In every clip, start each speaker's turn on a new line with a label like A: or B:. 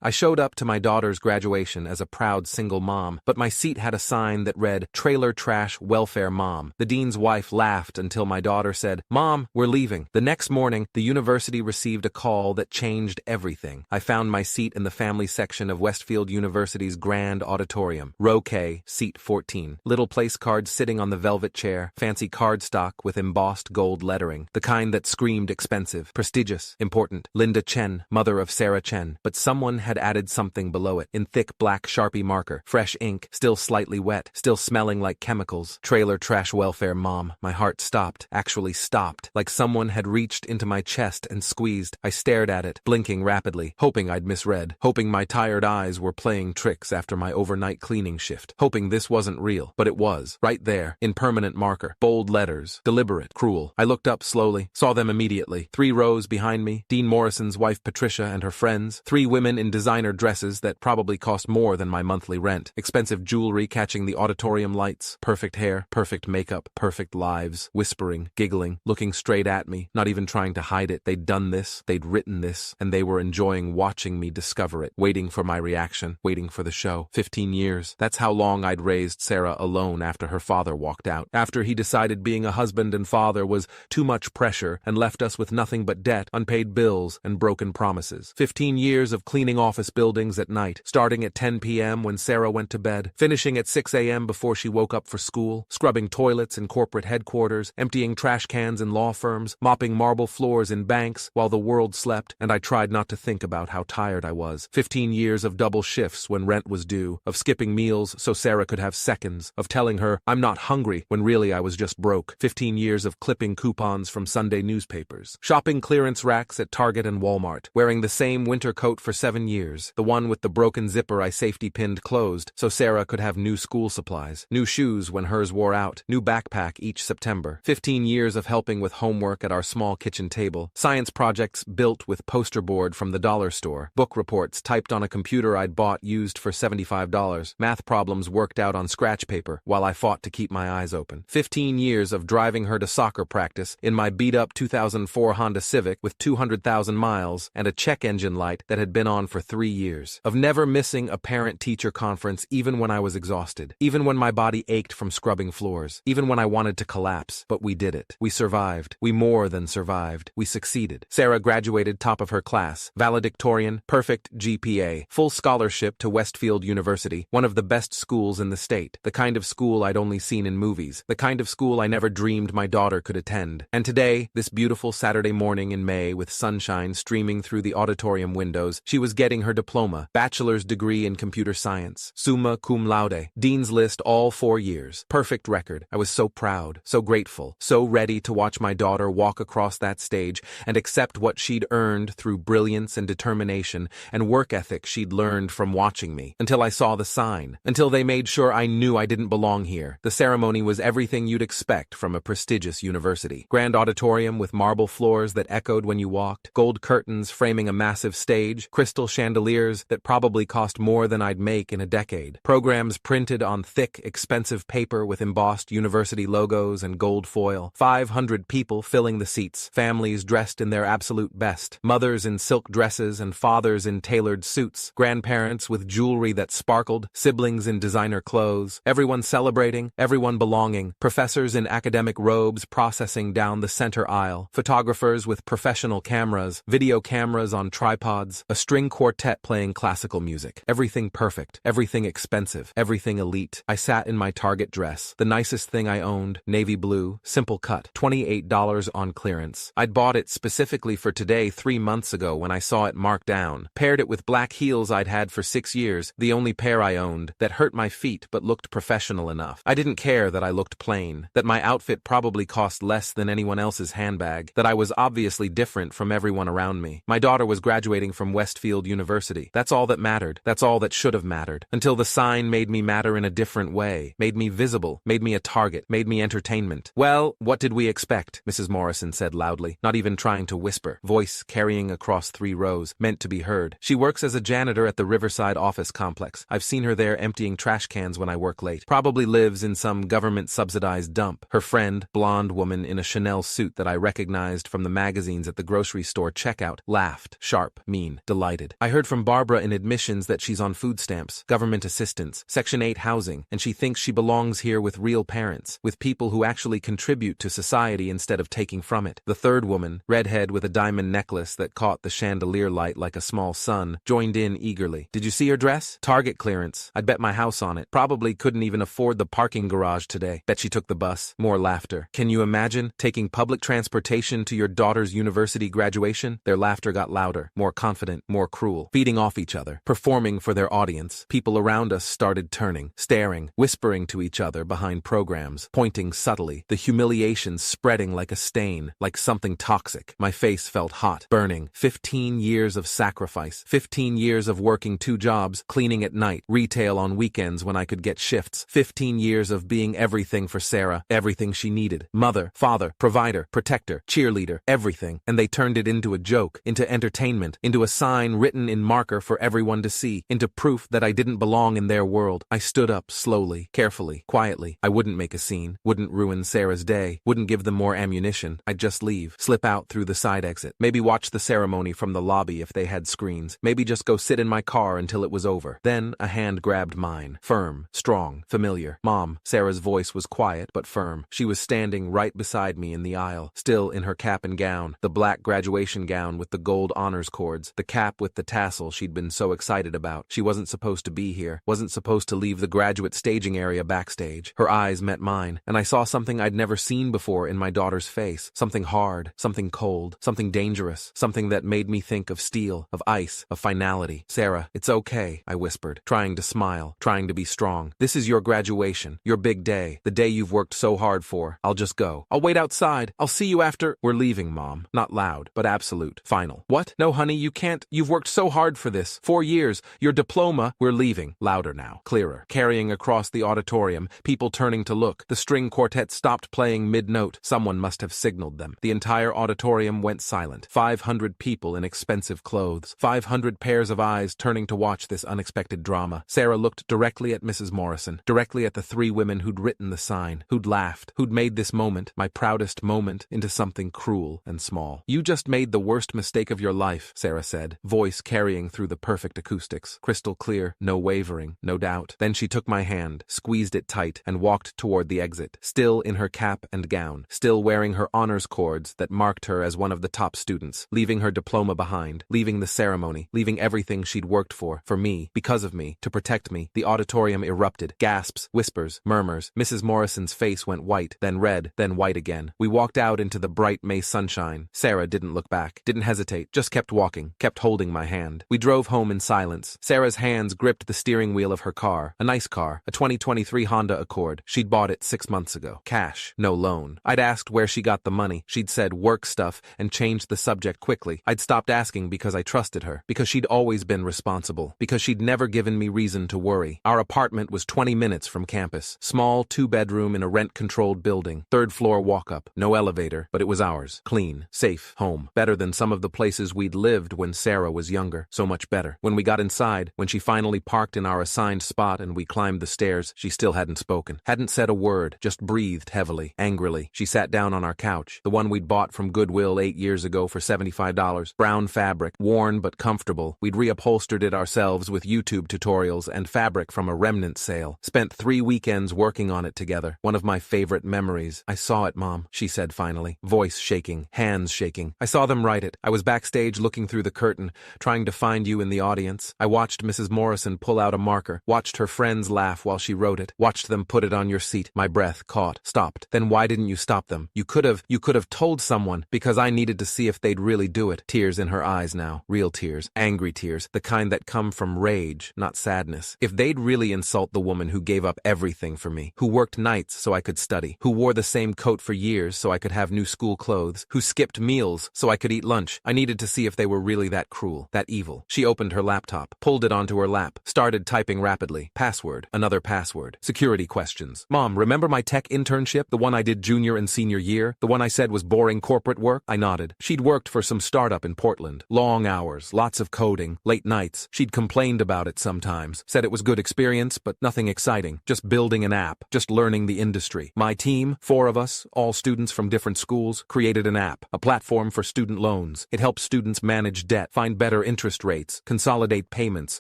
A: I showed up to my daughter's graduation as a proud single mom, but my seat had a sign that read, "Trailer Trash Welfare Mom." The dean's wife laughed until my daughter said, "Mom, we're leaving." The next morning, the university received a call that changed everything. I found my seat in the family section of Westfield University's grand auditorium. Row K, seat 14. Little place cards sitting on the velvet chair, fancy cardstock with embossed gold lettering, the kind that screamed expensive, prestigious, important. Linda Chen, mother of Sarah Chen. But someone had added something below it, in thick black Sharpie marker, fresh ink, still slightly wet, still smelling like chemicals. Trailer Trash Welfare Mom. My heart stopped, actually stopped, like someone had reached into my chest and squeezed. I stared at it, blinking rapidly, hoping I'd misread, hoping my tired eyes were playing tricks after my overnight cleaning shift, hoping this wasn't real, but it was, right there, in permanent marker, bold letters, deliberate, cruel. I looked up slowly, saw them immediately. 3 rows behind me, Dean Morrison's wife Patricia and her friends, 3 women in designer dresses that probably cost more than my monthly rent, expensive jewelry catching the auditorium lights, perfect hair, perfect makeup, perfect lives, whispering, giggling, looking straight at me, not even trying to hide it. They'd done this, they'd written this, and they were enjoying watching me discover it, waiting for my reaction, waiting for the show. 15 years. That's how long I'd raised Sarah alone after her father walked out, after he decided being a husband and father was too much pressure and left us with nothing but debt, unpaid bills, and broken promises. 15 years of cleaning office buildings at night, starting at 10 p.m. when Sarah went to bed, finishing at 6 a.m. before she woke up for school, scrubbing toilets in corporate headquarters, emptying trash cans in law firms, mopping marble floors in banks while the world slept, and I tried not to think about how tired I was. 15 years of double shifts when rent was due, of skipping meals so Sarah could have seconds, of telling her I'm not hungry when really I was just broke. 15 years of clipping coupons from Sunday newspapers, shopping clearance racks at Target and Walmart, wearing the same winter coat for 7 years, the one with the broken zipper I safety pinned closed so Sarah could have new school supplies, new shoes when hers wore out, new backpack each September. 15 years of helping with homework at our small kitchen table, science projects built with poster board from the dollar store, book reports typed on a computer I'd bought used for $75, math problems worked out on scratch paper while I fought to keep my eyes open. 15 years of driving her to soccer practice in my beat-up 2004 Honda Civic with 200,000 miles and a check engine light that had been on for 3 years. Of never missing a parent-teacher conference even when I was exhausted, even when my body ached from scrubbing floors, even when I wanted to collapse. But we did it. We survived. We more than survived. We succeeded. Sarah graduated top of her class, valedictorian, perfect GPA, full scholarship to Westfield University, one of the best schools in the state, the kind of school I'd only seen in movies, the kind of school I never dreamed my daughter could attend. And today, this beautiful Saturday morning in May with sunshine streaming through the auditorium windows, she was getting her diploma, bachelor's degree in computer science, summa cum laude, dean's list all 4 years, perfect record. I was so proud, so grateful, so ready to watch my daughter walk across that stage and accept what she'd earned through brilliance and determination and work ethic she'd learned from watching me, until I saw the sign, until they made sure I knew I didn't belong here. The ceremony was everything you'd expect from a prestigious university. Grand auditorium with marble floors that echoed when you walked, gold curtains framing a massive stage, crystal chandeliers that probably cost more than I'd make in a decade, programs printed on thick, expensive paper with embossed university logos and gold foil, 500 people filling the seats, families dressed in their absolute best, mothers in silk dresses and fathers in tailored suits, grandparents with jewelry that sparkled, siblings in designer clothes, everyone celebrating, everyone belonging, professors in academic robes processing down the center aisle, photographers with professional cameras, video cameras on tripods, a string quartet playing classical music. Everything perfect, everything expensive, everything elite. I sat in my Target dress, the nicest thing I owned, navy blue, simple cut, $28 on clearance. I'd bought it specifically for today 3 months ago when I saw it marked down, paired it with black heels I'd had for 6 years, the only pair I owned, that hurt my feet but looked professional enough. I didn't care that I looked plain, that my outfit probably cost less than anyone else's handbag, that I was obviously different from everyone around me. My daughter was graduating from Westfield University. That's all that mattered. That's all that should have mattered. Until the sign made me matter in a different way, made me visible, made me a target, made me entertainment. Well, what did we expect? Mrs. Morrison said loudly, not even trying to whisper, voice carrying across 3 rows, meant to be heard. She works as a janitor at the Riverside office complex. I've seen her there emptying trash cans when I work late. Probably lives in some government-subsidized dump. Her friend, blonde woman in a Chanel suit that I recognized from the magazines at the grocery store checkout, laughed, sharp, mean, delighted. I heard heard from Barbara in admissions that she's on food stamps, government assistance, Section 8 housing, and she thinks she belongs here with real parents, with people who actually contribute to society instead of taking from it. The third woman, redhead with a diamond necklace that caught the chandelier light like a small sun, joined in eagerly. Did you see her dress? Target clearance. I'd bet my house on it. Probably couldn't even afford the parking garage today. Bet she took the bus. More laughter. Can you imagine taking public transportation to your daughter's university graduation? Their laughter got louder, more confident, more cruel, feeding off each other, performing for their audience. People around us started turning, staring, whispering to each other behind programs, pointing subtly, the humiliation spreading like a stain, like something toxic. My face felt hot, burning. 15 years of sacrifice, 15 years of working 2 jobs, cleaning at night, retail on weekends when I could get shifts, 15 years of being everything for Sarah, everything she needed, mother, father, provider, protector, cheerleader, everything, and they turned it into a joke, into entertainment, into a sign written in marker for everyone to see, into proof that I didn't belong in their world. I stood up slowly, carefully, quietly. I wouldn't make a scene, wouldn't ruin Sarah's day, wouldn't give them more ammunition. I'd just leave, slip out through the side exit, maybe watch the ceremony from the lobby if they had screens, maybe just go sit in my car until it was over. Then a hand grabbed mine, firm, strong, familiar. Mom. Sarah's voice was quiet but firm. She was standing right beside me in the aisle, still in her cap and gown, the black graduation gown with the gold honors cords, the cap with the tassel she'd been so excited about. She wasn't supposed to be here, wasn't supposed to leave the graduate staging area backstage. Her eyes met mine, and I saw something I'd never seen before in my daughter's face, something hard, something cold, something dangerous, something that made me think of steel, of ice, of finality. Sarah, it's okay, I whispered, trying to smile, trying to be strong. This is your graduation, your big day, the day you've worked so hard for. I'll just go. I'll wait outside. I'll see you after. We're leaving, Mom. Not loud, but absolute. Final. What? No, honey, you can't. You've worked so hard for this. 4 years. Your diploma. We're leaving. Louder now. Clearer. Carrying across the auditorium, people turning to look. The string quartet stopped playing mid-note. Someone must have signaled them. The entire auditorium went silent. 500 people in expensive clothes. 500 pairs of eyes turning to watch this unexpected drama. Sarah looked directly at Mrs. Morrison, directly at the 3 women who'd written the sign, who'd laughed, who'd made this moment, my proudest moment, into something cruel and small. You just made the worst mistake of your life, Sarah said, voice carrying through the perfect acoustics, crystal clear, no wavering, no doubt. Then she took my hand, squeezed it tight, and walked toward the exit, still in her cap and gown, still wearing her honors cords that marked her as one of the top students, leaving her diploma behind, leaving the ceremony, leaving everything she'd worked for me, because of me, to protect me. The auditorium erupted, gasps, whispers, murmurs. Mrs. Morrison's face went white, then red, then white again. We walked out into the bright May sunshine. Sarah didn't look back, didn't hesitate, just kept walking, kept holding my hand. We drove home in silence. Sarah's hands gripped the steering wheel of her car, a nice car, a 2023 Honda Accord. She'd bought it 6 months ago. Cash, no loan. I'd asked where she got the money. She'd said work stuff and changed the subject quickly. I'd stopped asking because I trusted her, because she'd always been responsible, because she'd never given me reason to worry. Our apartment was 20 minutes from campus. Small 2-bedroom in a rent-controlled building. 3rd floor walk-up. No elevator, but it was ours. Clean, safe, home. Better than some of the places we'd lived when Sarah was younger. So much better. When we got inside, when she finally parked in our assigned spot and we climbed the stairs, she still hadn't spoken. Hadn't said a word, just breathed heavily, angrily. She sat down on our couch, the one we'd bought from Goodwill 8 years ago for $75. Brown fabric, worn but comfortable. We'd reupholstered it ourselves with YouTube tutorials and fabric from a remnant sale. Spent 3 weekends working on it together. One of my favorite memories. I saw it, Mom, she said finally, voice shaking, hands shaking. I saw them write it. I was backstage looking through the curtain, trying to find you in the audience. I watched Mrs. Morrison pull out a marker, watched her friends laugh while she wrote it, watched them put it on your seat. My breath caught, stopped. Then why didn't you stop them? You could have told someone, because I needed to see if they'd really do it. Tears in her eyes now, real tears, angry tears, the kind that come from rage, not sadness. If they'd really insult the woman who gave up everything for me, who worked nights so I could study, who wore the same coat for years so I could have new school clothes, who skipped meals so I could eat lunch, I needed to see if they were really that cruel, that evil. She opened her laptop, pulled it onto her lap, started typing rapidly. Password, another password, security questions. Mom, remember my tech internship, the one I did junior and senior year, the one I said was boring corporate work? I nodded. She'd worked for some startup in Portland. Long hours, lots of coding, late nights. She'd complained about it sometimes, said it was good experience, but nothing exciting, just building an app, just learning the industry. My team, 4 of us, all students from different schools, created an app, a platform for student loans. It helps students manage debt, find better interest rates, consolidate payments,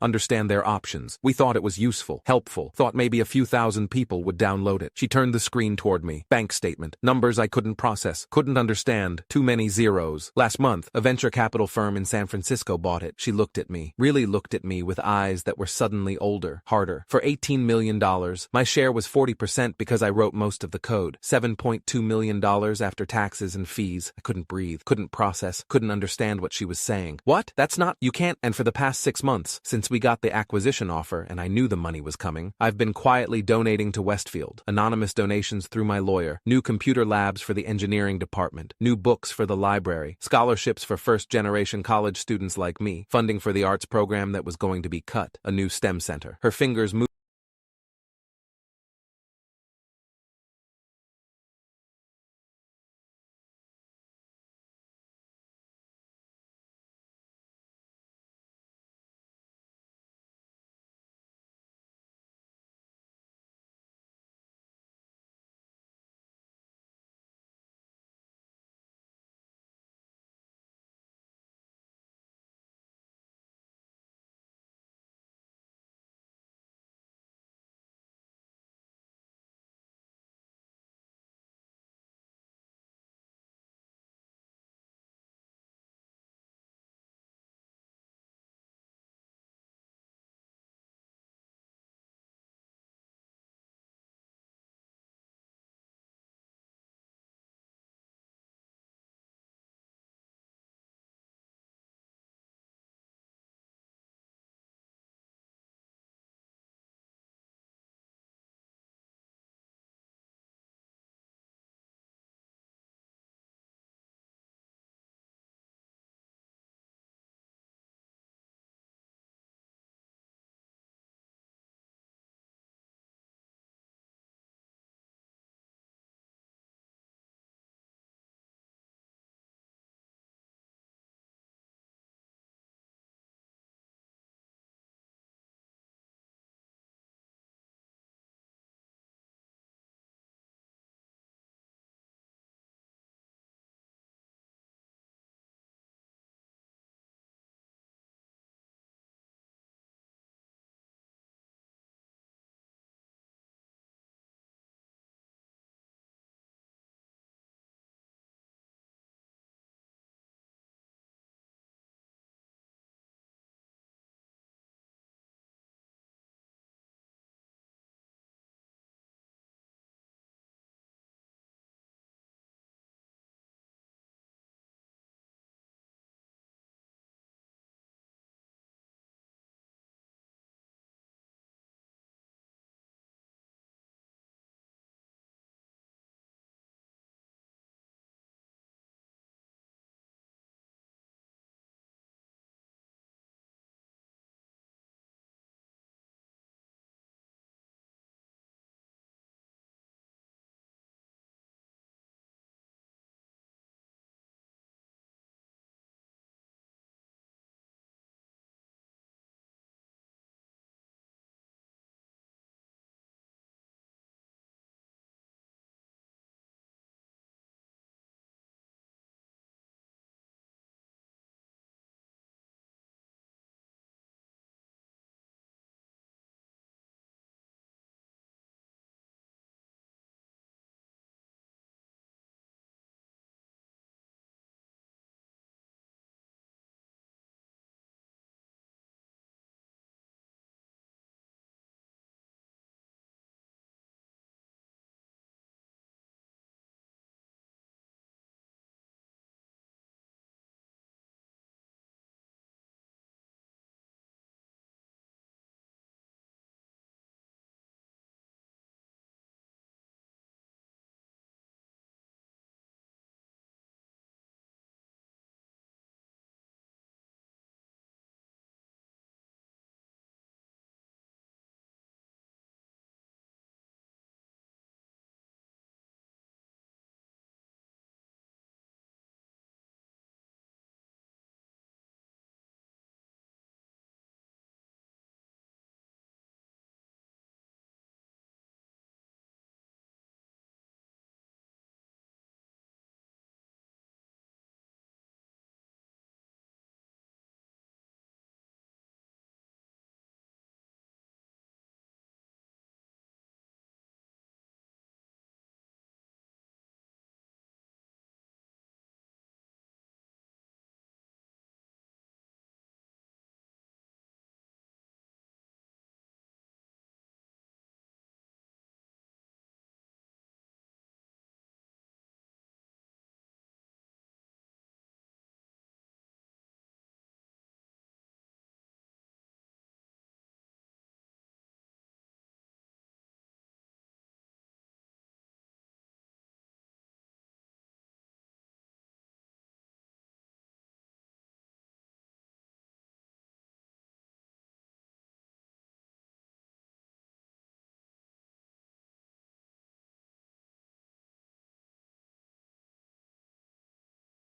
A: understand their options. We thought it was useful, helpful, thought maybe a few thousand people would download it. She turned the screen toward me. Bank statement. Numbers I couldn't process, couldn't understand, too many zeros. Last month, a venture capital firm in San Francisco bought it. She looked at me, really looked at me with eyes that were suddenly older, harder. For $18 million, my share was 40% because I wrote most of the code. $7.2 million after taxes and fees. I couldn't breathe, couldn't process, couldn't understand what she was saying. What? That's not, you can't. And for the past 6 months, since we got the acquisition offer and I knew the money was coming, I've been quietly donating to Westfield. Anonymous donations through my lawyer. New computer labs for the engineering department. New books for the library. Scholarships for first-generation college students like me. Funding for the arts program that was going to be cut. A new STEM center. Her fingers moved